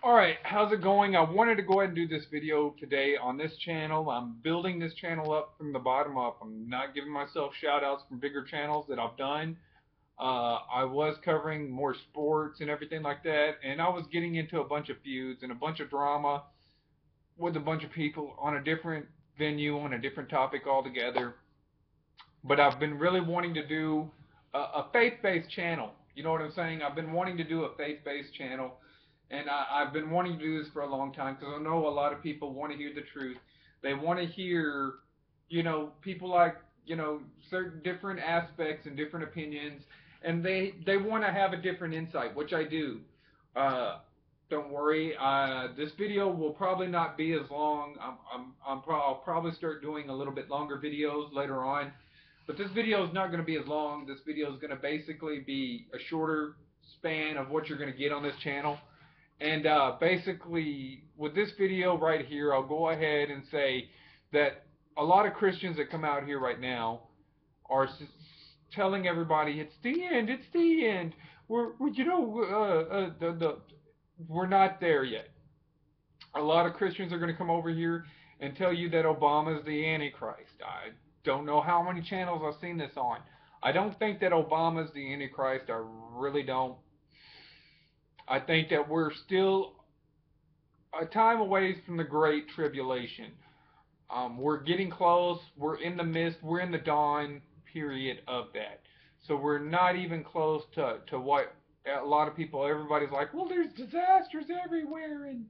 Alright, how's it going? I wanted to go ahead and do this video today on this channel. I'm building this channel up from the bottom up. I'm not giving myself shout outs from bigger channels that I've done. I was covering more sports and everything like that, and I was getting into a bunch of feuds and a bunch of drama with a bunch of people on a different venue, on a different topic altogether. But I've been really wanting to do a faith-based channel. You know what I'm saying? I've been wanting to do a faith-based channel, and I've been wanting to do this for a long time because I know a lot of people want to hear the truth. They want to hear, people like, certain different aspects and different opinions, and they want to have a different insight, which I do. Uh, don't worry. This video will probably not be as long. I'll probably start doing a little bit longer videos later on. But this video is not going to be as long. This video is going to basically be a shorter span of what you're going to get on this channel. And basically, with this video right here, I'll go ahead and say that a lot of Christians that come out here right now are telling everybody it's the end, it's the end. We're not there yet. A lot of Christians are going to come over here and tell you that Obama is the Antichrist. I don't know how many channels I've seen this on. I don't think that Obama is the Antichrist. I really don't. I think that we're still a time away from the Great Tribulation. We're getting close. We're in the midst. We're in the dawn period of that. So we're not even close to what a lot of people, everybody's like, well, there's disasters everywhere and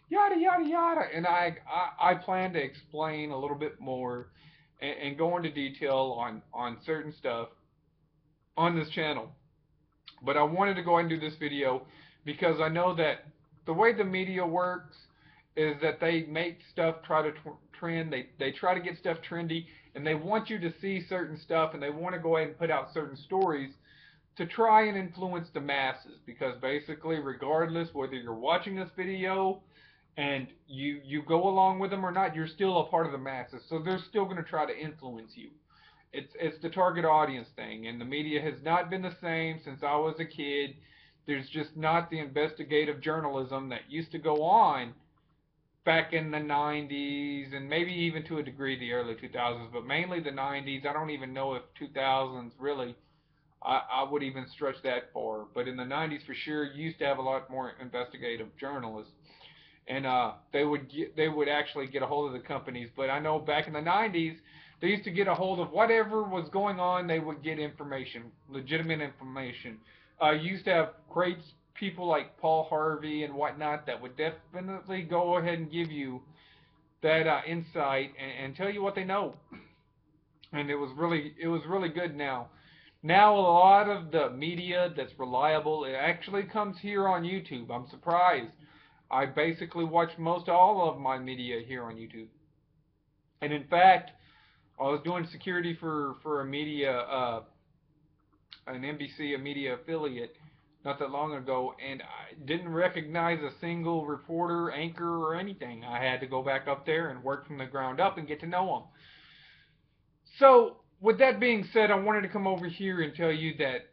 yada yada yada. And I plan to explain a little bit more and go into detail on certain stuff on this channel. But I wanted to go ahead and do this video because I know that the way the media works is that they make stuff try to trend. They try to get stuff trendy, and they want you to see certain stuff, and they want to go ahead and put out certain stories to try and influence the masses. Because basically, regardless whether you're watching this video and you go along with them or not, you're still a part of the masses. So they're still going to try to influence you. It's the target audience thing, and the media has not been the same since I was a kid. There's just not the investigative journalism that used to go on back in the 90s and maybe even to a degree the early 2000s, but mainly the 90s. I don't even know if 2000s really. I would even stretch that far, but in the 90s for sure, you used to have a lot more investigative journalists, and they would actually get a hold of the companies. But I know back in the 90s, they used to get a hold of whatever was going on. They would get information, legitimate information. You used to have great people like Paul Harvey and whatnot that would definitely go ahead and give you that insight and tell you what they know. And it was really good. Now a lot of the media that's reliable, it actually comes here on YouTube. I'm surprised. I basically watch most all of my media here on YouTube. And in fact, I was doing security for a media, an NBC, a media affiliate, not that long ago, and I didn't recognize a single reporter, anchor, or anything. I had to go back up there and work from the ground up and get to know them. So, with that being said, I wanted to come over here and tell you that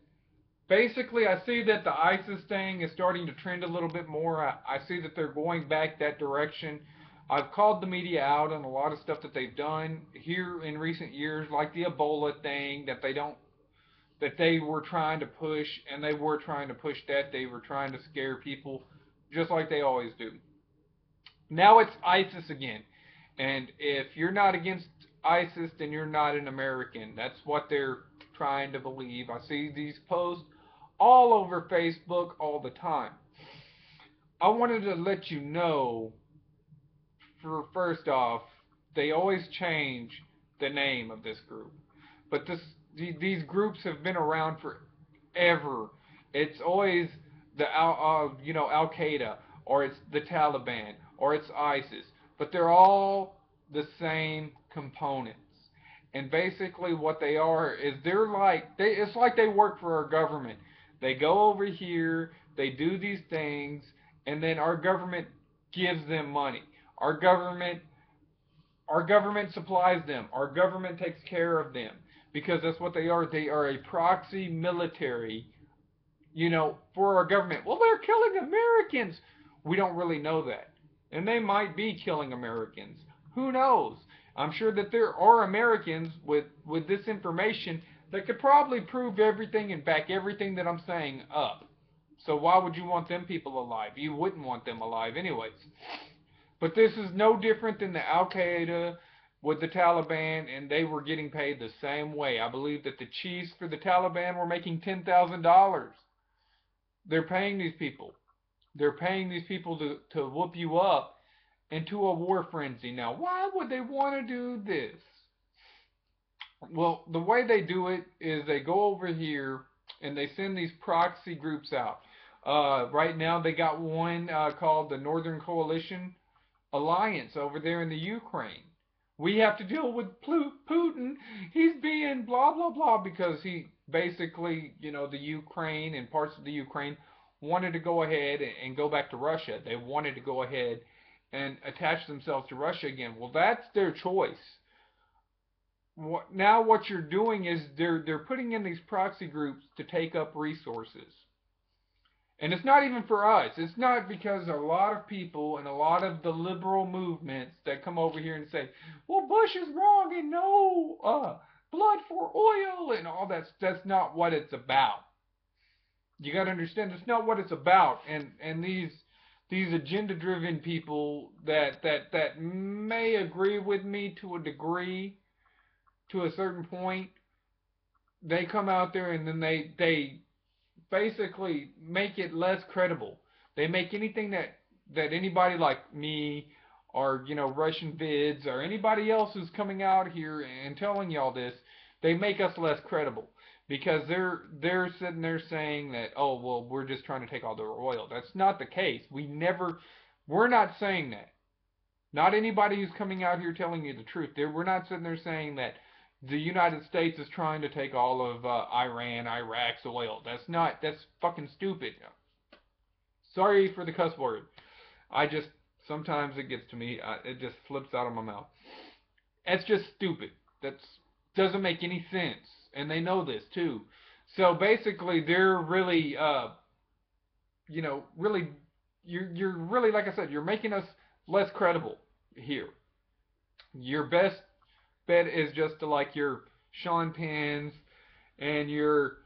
basically I see that the ISIS thing is starting to trend a little bit more. I see that they're going back that direction. I've called the media out on a lot of stuff that they've done here in recent years, like the Ebola thing that they were trying to push, and they were trying to push that. They were trying to scare people, just like they always do. Now it's ISIS again, and if you're not against ISIS, then you're not an American. That's what they're trying to believe. I see these posts all over Facebook all the time. I wanted to let you know, for first off, they always change the name of this group, but these groups have been around forever. It's always the Al Qaeda, or it's the Taliban, or it's ISIS, but they're all the same components. And basically, what they are is it's like they work for our government. They go over here, they do these things, and then our government gives them money. Our government our government supplies them. Our government takes care of them because that's what they are. They are a proxy military, for our government. Well, they're killing Americans. We don't really know that. And they might be killing Americans. Who knows? I'm sure that there are Americans with this information that could probably prove everything and back everything that I'm saying up. So why would you want them people alive? You wouldn't want them alive anyways. But this is no different than the Al Qaeda with the Taliban, and they were getting paid the same way. I believe that the chiefs for the Taliban were making $10,000. They're paying these people. They're paying these people to whoop you up into a war frenzy. Now, why would they want to do this? Well, the way they do it is they go over here and they send these proxy groups out. Right now, they got one called the Northern Coalition Alliance over there in the Ukraine. We have to deal with Putin. He's being blah, blah, blah because he basically, the Ukraine and parts of the Ukraine wanted to go ahead and go back to Russia. They wanted to go ahead and attach themselves to Russia again. Well, that's their choice. Now what you're doing is they're putting in these proxy groups to take up resources. And it's not even for us. It's not because a lot of people and a lot of the liberal movements that come over here and say, well, Bush is wrong and no blood for oil and all that. That's not what it's about. You got to understand that's not what it's about. And these agenda-driven people that may agree with me to a degree, to a certain point, they come out there and then they basically make it less credible. They make anything that anybody like me or Russian vids or anybody else who's coming out here and telling y'all this, they make us less credible because they're sitting there saying that, oh well, we're just trying to take all their oil. That's not the case. We're not saying that. Not anybody who's coming out here telling you the truth. We're not sitting there saying that the United States is trying to take all of Iran, Iraq's oil. That's fucking stupid. Sorry for the cuss word. Sometimes it gets to me. It just flips out of my mouth. That's just stupid. That doesn't make any sense. And they know this too. So basically they're really, really, you're really, like I said, you're making us less credible here. Your best bet is just to like your Sean Penns and your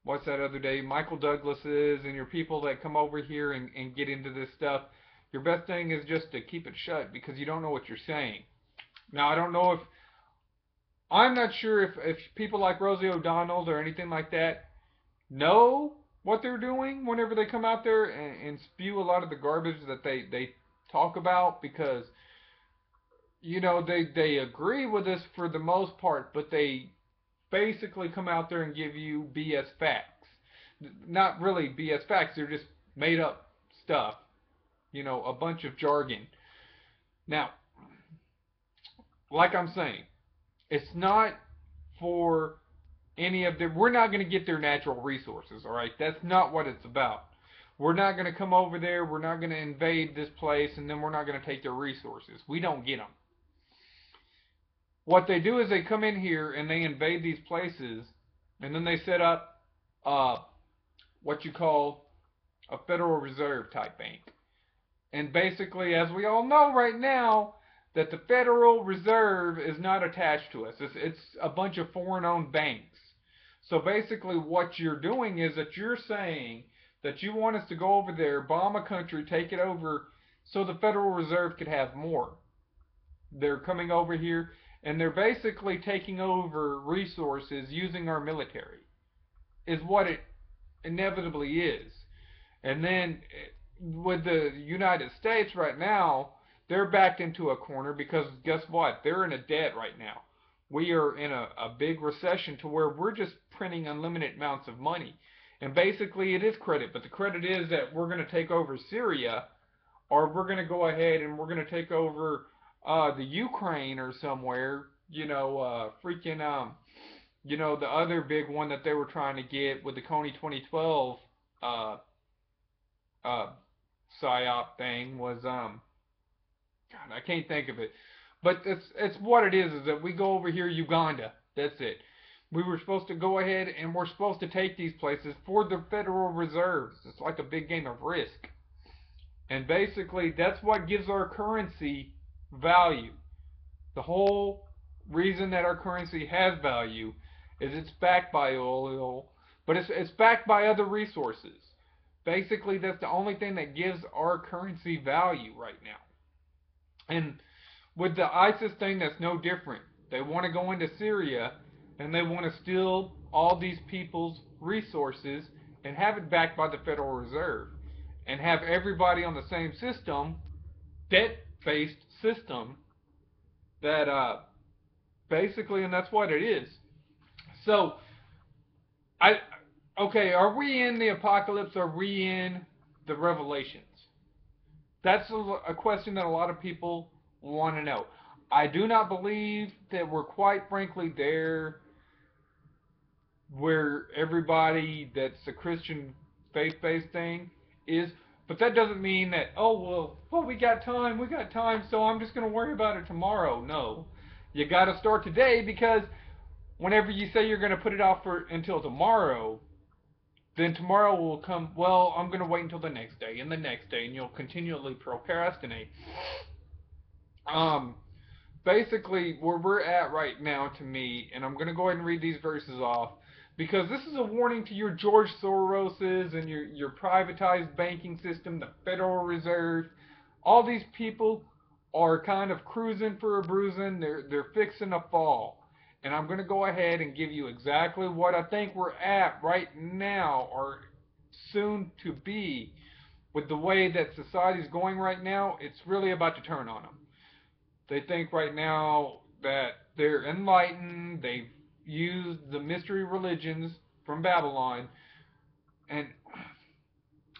what's that other day, Michael Douglas's and your people that come over here and get into this stuff. Your best thing is just to keep it shut because you don't know what you're saying. Now I'm not sure if people like Rosie O'Donnell or anything like that know what they're doing whenever they come out there and spew a lot of the garbage that they talk about because they agree with us for the most part, but they basically come out there and give you BS facts. Not really BS facts, they're just made up stuff. A bunch of jargon. Now, like I'm saying, it's not for any of we're not going to get their natural resources, alright? That's not what it's about. We're not going to come over there, we're not going to invade this place, and then we're not going to take their resources. We don't get them. What they do is they come in here and they invade these places, and then they set up what you call a Federal Reserve type bank. And basically, as we all know right now, that the Federal Reserve is not attached to us. It's a bunch of foreign-owned banks. So basically what you're doing is that you're saying that you want us to go over there, bomb a country, take it over, so the Federal Reserve could have more. They're coming over here, and they're basically taking over resources using our military, is what it inevitably is. And then with the United States right now, they're backed into a corner because guess what? They're in a debt right now. We are in a big recession to where we're just printing unlimited amounts of money. And basically it is credit, but the credit is that we're going to take over Syria, or we're going to go ahead and we're going to take over the Ukraine or somewhere, the other big one that they were trying to get with the Kony 2012 PSYOP thing was God, I can't think of it. But it's what it is that we go over here, Uganda. That's it. We were supposed to go ahead and we're supposed to take these places for the Federal Reserves. It's like a big game of Risk. And basically, that's what gives our currency value. The whole reason that our currency has value is it's backed by oil, but it's backed by other resources. Basically, that's the only thing that gives our currency value right now. And with the ISIS thing, that's no different. They want to go into Syria and they want to steal all these people's resources and have it backed by the Federal Reserve and have everybody on the same system, debt-based system, that basically, and that's what it is. So, I okay, are we in the apocalypse? Or are we in the Revelations? That's a question that a lot of people want to know. I do not believe that we're quite frankly there where everybody that's a Christian faith-based thing is, but that doesn't mean that, oh, well, we got time, so I'm just going to worry about it tomorrow. No. You got to start today, because whenever you say you're going to put it off for until tomorrow, then tomorrow will come, well, I'm going to wait until the next day and the next day, and you'll continually procrastinate. Um, Basically, where we're at right now, to me, and I'm going to go ahead and read these verses off, because this is a warning to your George Soroses and your privatized banking system, the Federal Reserve. All these people are kind of cruising for a bruising. They're fixing to fall. And I'm going to go ahead and give you exactly what I think we're at right now, or soon to be. With the way that society's going right now, it's really about to turn on them. They think right now that they're enlightened. They've used the mystery religions from Babylon. And,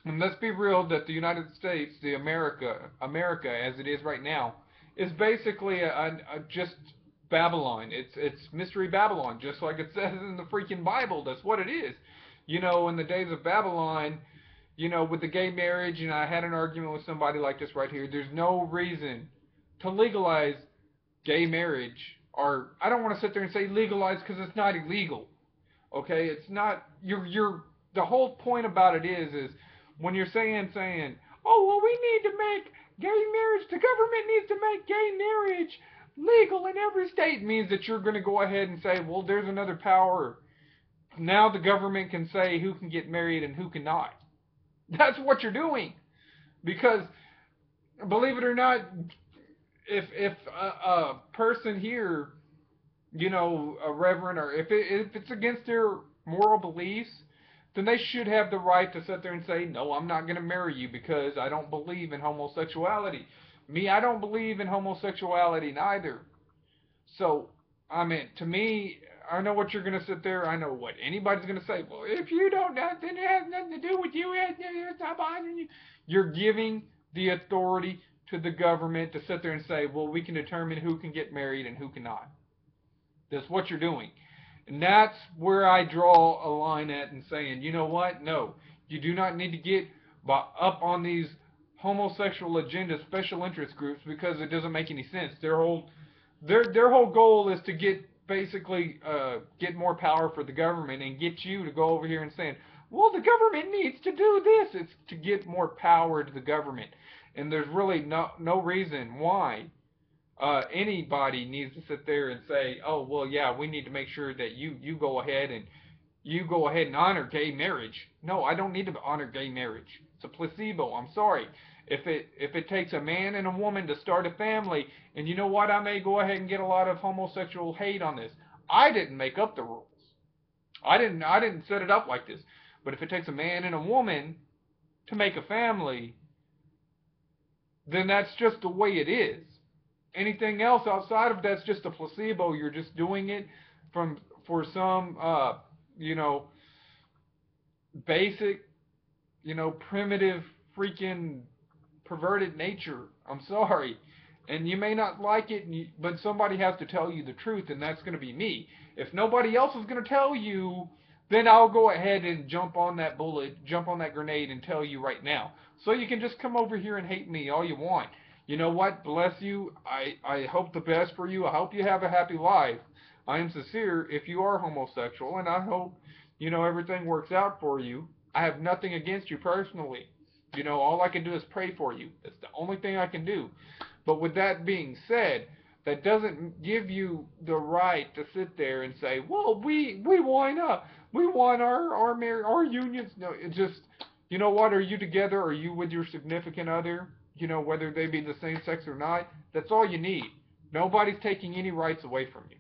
and let's be real, that the United States, the America as it is right now, is basically a just Babylon. It's mystery Babylon, just like it says in the freaking Bible. That's what it is. You know, in the days of Babylon, you know, with the gay marriage, and I had an argument with somebody like this right here, there's no reason to legalize gay marriage. Or I don't want to sit there and say legalize, because it's not illegal. Okay, it's not. You're the whole point about it is when you're saying, oh, well, we need to make gay marriage, the government needs to make gay marriage legal in every state, means that you're going to go ahead and say, well, there's another power. Now the government can say who can get married and who cannot. That's what you're doing. Because, believe it or not, if a person here, you know, a reverend, or if it's against their moral beliefs, then they should have the right to sit there and say, no, I'm not going to marry you because I don't believe in homosexuality. Me, I don't believe in homosexuality neither. So, I mean, to me, I know what you're going to sit there. I know what anybody's going to say. Well, if you don't, then it has nothing to do with you. It's not bothering you. You're giving the authority to the government to sit there and say, well, we can determine who can get married and who cannot. That's what you're doing. And that's where I draw a line at and saying, you know what? No, you do not need to get up on these homosexual agenda special interest groups, because it doesn't make any sense. Their whole goal is to get basically get more power for the government and get you to go over here and saying, well, the government needs to do this. It's to get more power to the government. And there's really no reason why anybody needs to sit there and say, oh, well, yeah, we need to make sure that you go ahead and honor gay marriage. No, I don't need to honor gay marriage. It's a placebo. I'm sorry. If it takes a man and a woman to start a family, and you know what, I may go ahead and get a lot of homosexual hate on this. I didn't make up the rules. I didn't set it up like this. But if it takes a man and a woman to make a family, then that's just the way it is. Anything else outside of that's just a placebo. You're just doing it for some basic, primitive, freaking perverted nature. I'm sorry. And you may not like it, but somebody has to tell you the truth, and that's going to be me. If nobody else is going to tell you, then I'll go ahead and jump on that grenade, and tell you right now. So you can just come over here and hate me all you want. You know what? Bless you. I hope the best for you. I hope you have a happy life. I am sincere if you are homosexual, and I hope, everything works out for you. I have nothing against you personally. You know, all I can do is pray for you. That's the only thing I can do. But with that being said, that doesn't give you the right to sit there and say, "Well, we want our unions." No, it just, you know what? Are you together? Are you with your significant other? You know, whether they be the same sex or not. That's all you need. Nobody's taking any rights away from you.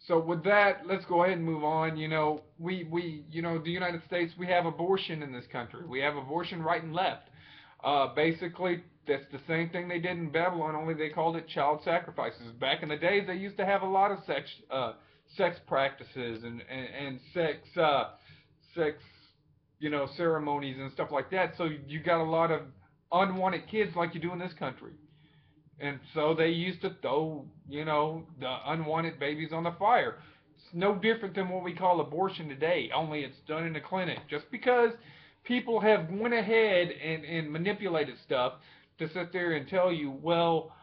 So with that, let's go ahead and move on. You know, the United States, we have abortion in this country. We have abortion right and left. Basically, that's the same thing they did in Babylon, only they called it child sacrifices. Back in the days, they used to have a lot of sex practices and sex, ceremonies and stuff like that. So you got a lot of unwanted kids like you do in this country. And so they used to throw, the unwanted babies on the fire. It's no different than what we call abortion today, only it's done in a clinic. Just because people have went ahead and manipulated stuff to sit there and tell you, well,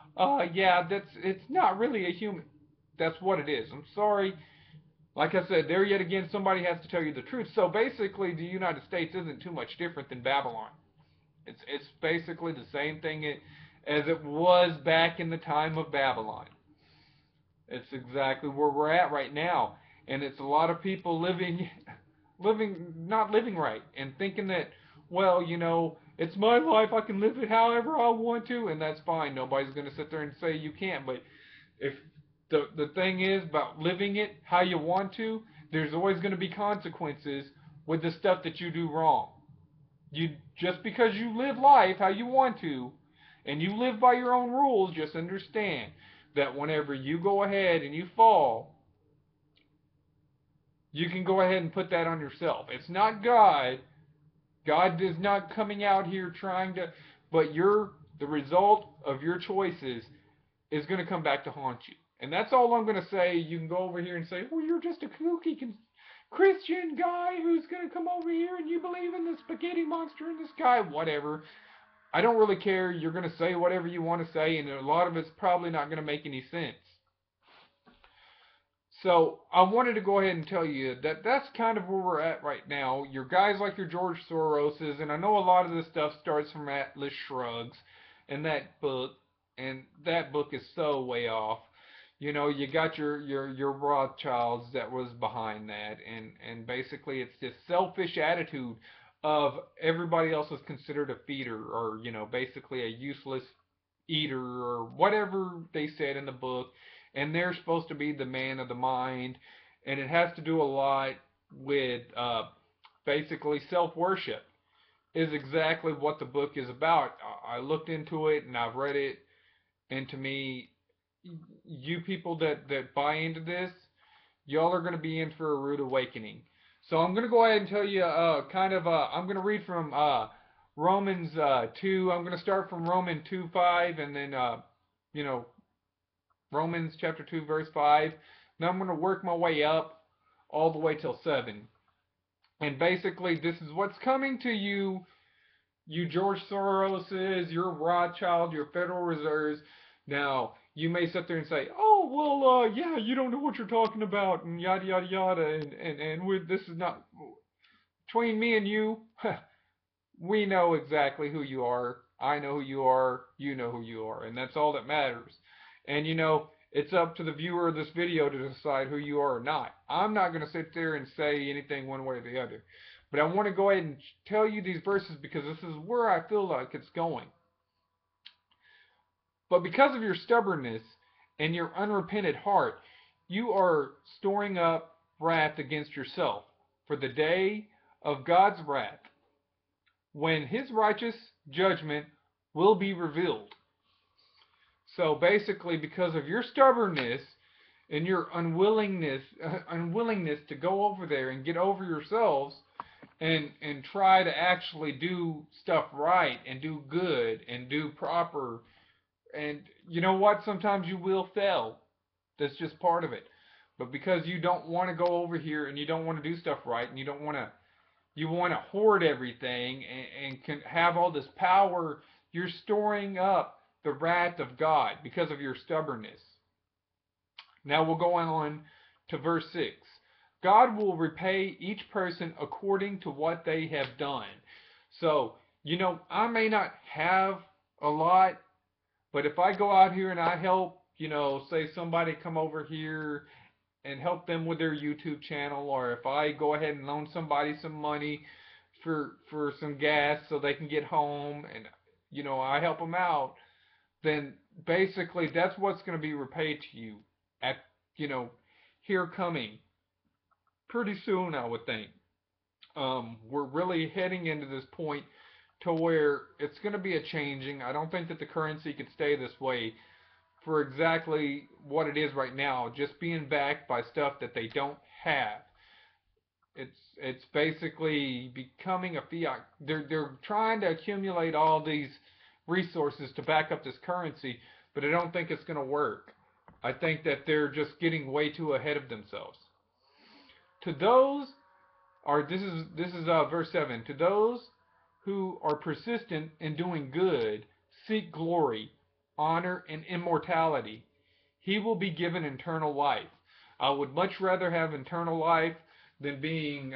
yeah, it's not really a human. That's what it is. I'm sorry. Like I said, there yet again, somebody has to tell you the truth. So basically, the United States isn't too much different than Babylon. It's basically the same thing as it was back in the time of Babylon. It's exactly where we're at right now, and it's a lot of people not living right, and thinking that, well, it's my life, I can live it however I want to, and that's fine. Nobody's going to sit there and say you can't. But if the thing is about living it how you want to, there's always going to be consequences with the stuff that you do wrong. You just because you live life how you want to, and you live by your own rules, just understand that whenever you go ahead and you fall, you can go ahead and put that on yourself. It's not God. God is not coming out here trying to, but the result of your choices is going to come back to haunt you. And that's all I'm going to say. You can go over here and say, well, you're just a kooky Christian guy who's going to come over here and you believe in the spaghetti monster in the sky, whatever. I don't really care. You're going to say whatever you want to say, and a lot of it's probably not going to make any sense. So I wanted to go ahead and tell you that that's kind of where we're at right now. Your guys like your George Soroses, and I know a lot of this stuff starts from Atlas Shrugs and that book, and that book is so way off. You got your Rothschilds that was behind that, and basically it's this selfish attitude of everybody else is considered a feeder, or basically a useless eater, or whatever they said in the book, and they're supposed to be the man of the mind, and it has to do a lot with basically self-worship is exactly what the book is about. I looked into it and I've read it, and to me, you people that buy into this, y'all are going to be in for a rude awakening. So I'm going to go ahead and tell you I'm going to read from Romans 2. I'm going to start from Romans 2:5, and then Romans chapter 2 verse 5. Now I'm going to work my way up all the way till 7. And basically this is what's coming to you, you George Soroses, your Rothschild, your Federal Reserves. Now, you may sit there and say, oh, well, yeah, you don't know what you're talking about, and yada, yada, yada, and this is not, between me and you, we know exactly who you are. I know who you are. You know who you are. And that's all that matters. And it's up to the viewer of this video to decide who you are or not. I'm not going to sit there and say anything one way or the other. But I want to go ahead and tell you these verses because this is where I feel like it's going. But because of your stubbornness and your unrepentant heart, you are storing up wrath against yourself for the day of God's wrath, when his righteous judgment will be revealed. So basically, because of your stubbornness and your unwillingness to go over there and get over yourselves and try to actually do stuff right and do good and do proper, and you know what? Sometimes you will fail. That's just part of it. But because you don't want to go over here and you don't want to do stuff right, and you want to hoard everything and can have all this power, you're storing up the wrath of God because of your stubbornness. Now we'll go on to verse 6. God will repay each person according to what they have done. So, I may not have a lot, but if I go out here and I help, say somebody come over here and help them with their YouTube channel, or if I go ahead and loan somebody some money for some gas so they can get home, and I help them out, then basically that's what's going to be repaid to you at you know here coming pretty soon, I would think. We're really heading into this point to where it's going to be a changing. I don't think that the currency could stay this way for exactly what it is right now, just being backed by stuff that they don't have. It's basically becoming a fiat. They're trying to accumulate all these resources to back up this currency, but I don't think it's going to work. I think that they're just getting way too ahead of themselves. To those are this is verse 7. To those who are persistent in doing good, seek glory, honor, and immortality, he will be given eternal life. I would much rather have eternal life than being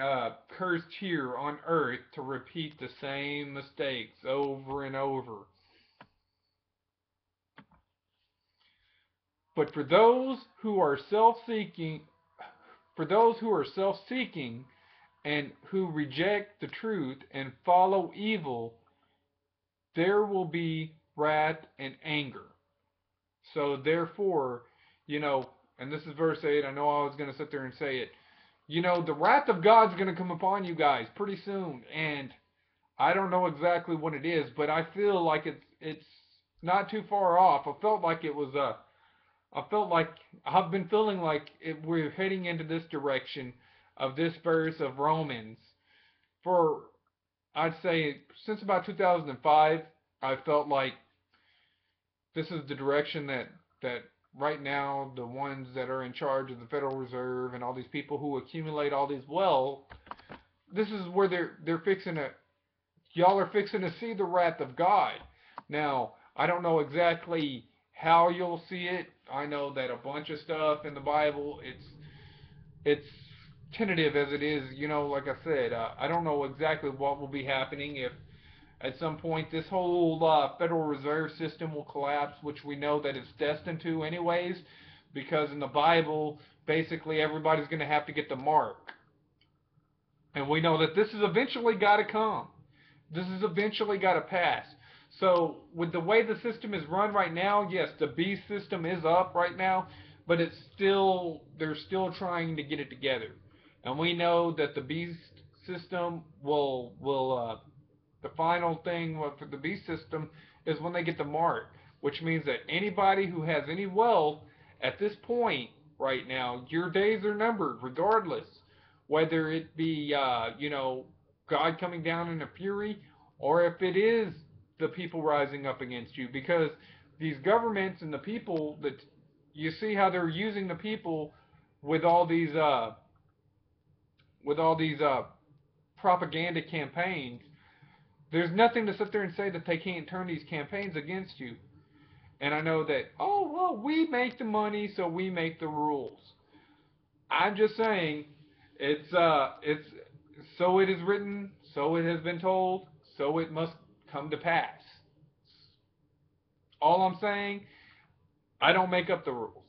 cursed here on earth to repeat the same mistakes over and over. But for those who are self-seeking and who reject the truth and follow evil, there will be wrath and anger. So therefore, and this is verse 8. I know I was going to sit there and say it. The wrath of God's going to come upon you guys pretty soon, and I don't know exactly what it is, but I feel like it's not too far off. I felt like I've been feeling like we're heading into this direction of this verse of Romans for, I'd say, since about 2005. I felt like this is the direction that right now the ones that are in charge of the Federal Reserve and all these people who accumulate all these wealth, this is where they're fixing to y'all are fixing to see the wrath of God. Now, I don't know exactly how you'll see it. I know that a bunch of stuff in the Bible, it's tentative as it is. Like I said, I don't know exactly what will be happening if at some point this whole Federal Reserve System will collapse, which we know that it's destined to anyways, because in the Bible, basically everybody's going to have to get the mark. And we know that this has eventually got to come. This has eventually got to pass. So with the way the system is run right now, yes, the beast system is up right now, but they're still trying to get it together. And we know that the beast system will the final thing for the beast system is when they get the mark, which means that anybody who has any wealth at this point right now, your days are numbered regardless, whether it be God coming down in a fury, or if it is the people rising up against you, because these governments and the people that you see how they're using the people with all these propaganda campaigns. There's nothing to sit there and say that they can't turn these campaigns against you. And I know that, oh, well, we make the money, so we make the rules. I'm just saying, it's so it is written, so it has been told, so it must come to pass. All I'm saying, I don't make up the rules,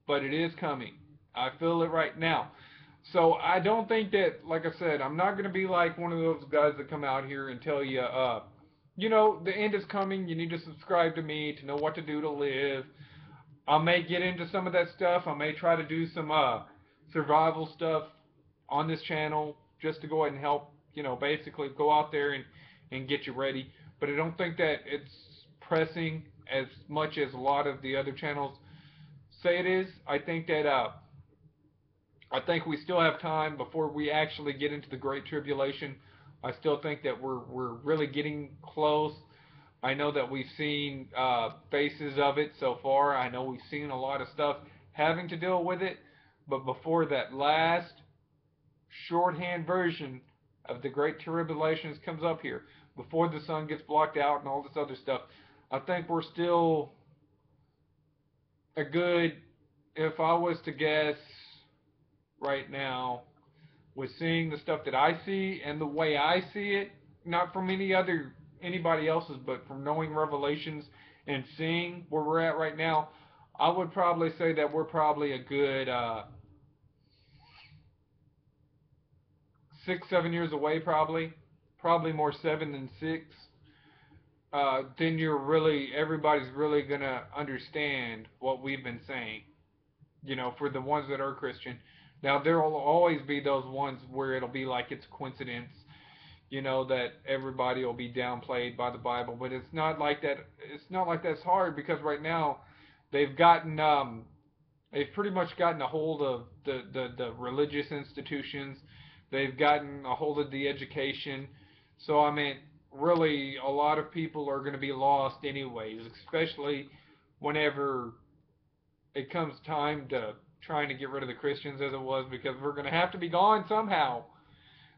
but it is coming. I feel it right now. So I don't think that, like I said, I'm not going to be like one of those guys that come out here and tell you, the end is coming. You need to subscribe to me to know what to do to live. I may get into some of that stuff. I may try to do some survival stuff on this channel just to go ahead and help, basically go out there and get you ready. But I don't think that it's pressing as much as a lot of the other channels say it is. I think we still have time before we actually get into the Great Tribulation. I still think that we're really getting close. I know that we've seen phases of it so far. I know we've seen a lot of stuff having to deal with it. But before that last shorthand version of the Great Tribulations comes up here, before the sun gets blocked out and all this other stuff, I think we're still a good, if I was to guess right now, with seeing the stuff that I see and the way I see it, not from anybody else's, but from knowing Revelations and seeing where we're at right now, I would probably say that we're probably a good 6, 7 years away, probably more 7 than 6. Then everybody's really gonna understand what we've been saying. For the ones that are Christian. Now there will always be those ones where it'll be like it's coincidence, that everybody will be downplayed by the Bible, but it's not like that. It's not like that's hard because right now they've gotten they've pretty much gotten a hold of the religious institutions. They've gotten a hold of the education. So I mean, really, a lot of people are going to be lost anyways, especially whenever it comes time to trying to get rid of the Christians as it was, because we're going to have to be gone somehow.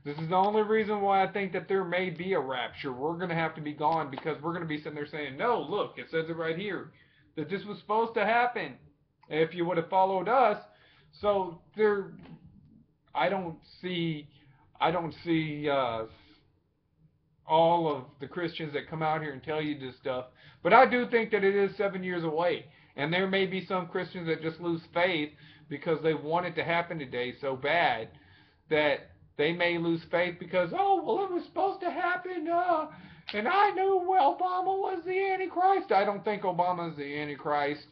This is the only reason why I think that there may be a rapture. We're going to have to be gone because we're going to be sitting there saying, no, look, it says it right here that this was supposed to happen if you would have followed us. So I don't see, I don't see all of the Christians that come out here and tell you this stuff. But I do think that it is 7 years away. And there may be some Christians that just lose faith because they want it to happen today so bad that they may lose faith because, oh, well, it was supposed to happen, and I knew, well, Obama was the Antichrist. I don't think Obama is the Antichrist.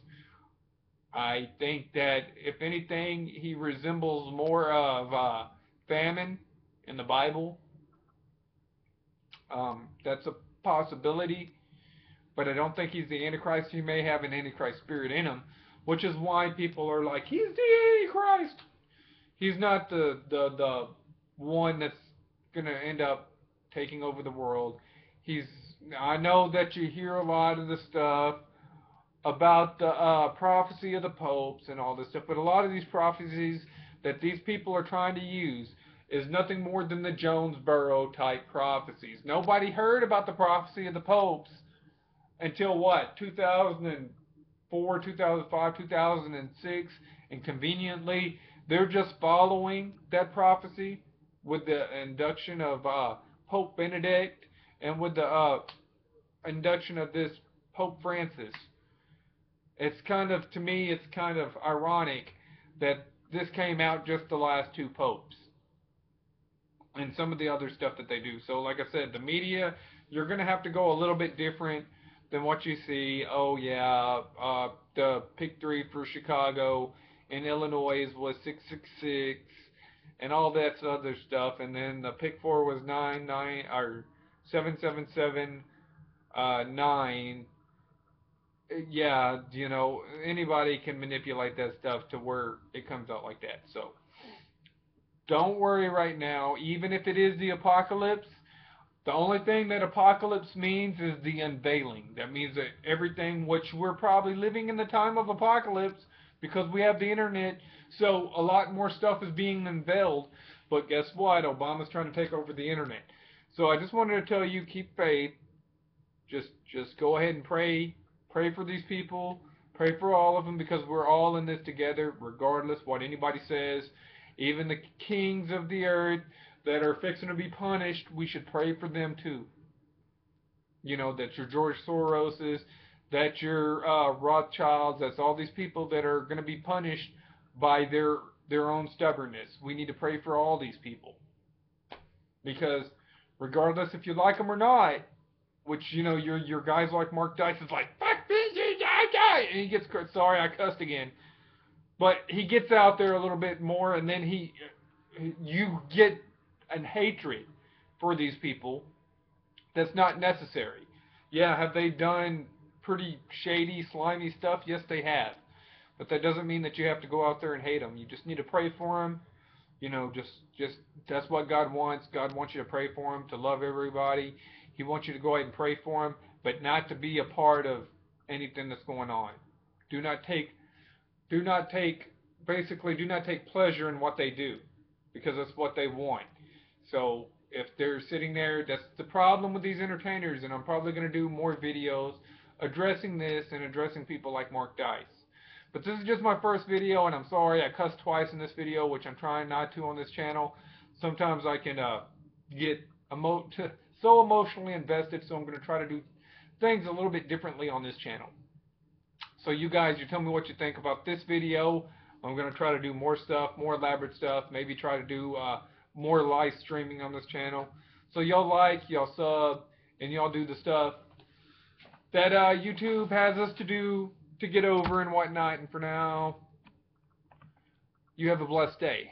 I think that, if anything, he resembles more of famine in the Bible. That's a possibility, but I don't think he's the Antichrist. He may have an Antichrist spirit in him, which is why people are like, he's the Antichrist. He's not the one that's gonna end up taking over the world. He's. I know that you hear a lot of the stuff about the prophecy of the popes and all this stuff, but a lot of these prophecies that these people are trying to use is nothing more than the Jonesboro type prophecies. Nobody heard about the prophecy of the popes until what? 2004, 2005, 2006, and conveniently they're just following that prophecy with the induction of Pope Benedict and with the induction of this Pope Francis. It's kind of, to me, it's kind of ironic that this came out just the last two popes and some of the other stuff that they do. So, like I said, the media, you're going to have to go a little bit different than what you see. Oh, yeah, the pick 3 for Chicago and Illinois was 666 and all that other stuff. And then the pick 4 was 99 or 777 9. Yeah, anybody can manipulate that stuff to where it comes out like that. So don't worry right now. Even if it is the apocalypse, the only thing that apocalypse means is the unveiling. That means that everything, which we're probably living in the time of apocalypse because we have the internet, so a lot more stuff is being unveiled. But guess what? Obama's trying to take over the internet. So I just wanted to tell you, keep faith. Just go ahead and pray. Pray for these people. Pray for all of them because we're all in this together, regardless what anybody says. Even the kings of the earth that are fixing to be punished, we should pray for them too. That your George Soroses, that your Rothschilds, that's all these people that are going to be punished by their own stubbornness. We need to pray for all these people. Because regardless if you like them or not, which, your guys like Mark Dice is like, fuck this, and he gets, sorry, I cussed again. But he gets out there a little bit more, and then you get an hatred for these people that's not necessary. Yeah, have they done pretty shady, slimy stuff? Yes, they have. But that doesn't mean that you have to go out there and hate them. You just need to pray for them. Just that's what God wants. God wants you to pray for them, to love everybody. He wants you to go ahead and pray for them, but not to be a part of anything that's going on. Do not take pleasure in what they do, because that's what they want. So if they're sitting there, that's the problem with these entertainers, and I'm probably going to do more videos addressing this and addressing people like Mark Dice. But this is just my first video, and I'm sorry I cussed twice in this video, which I'm trying not to on this channel. Sometimes I can get so emotionally invested, so I'm going to try to do things a little bit differently on this channel. So you guys, you tell me what you think about this video. I'm going to try to do more stuff, more elaborate stuff, maybe try to do more live streaming on this channel. So y'all like, y'all sub, and y'all do the stuff that YouTube has us to do to get over and whatnot. And for now, you have a blessed day.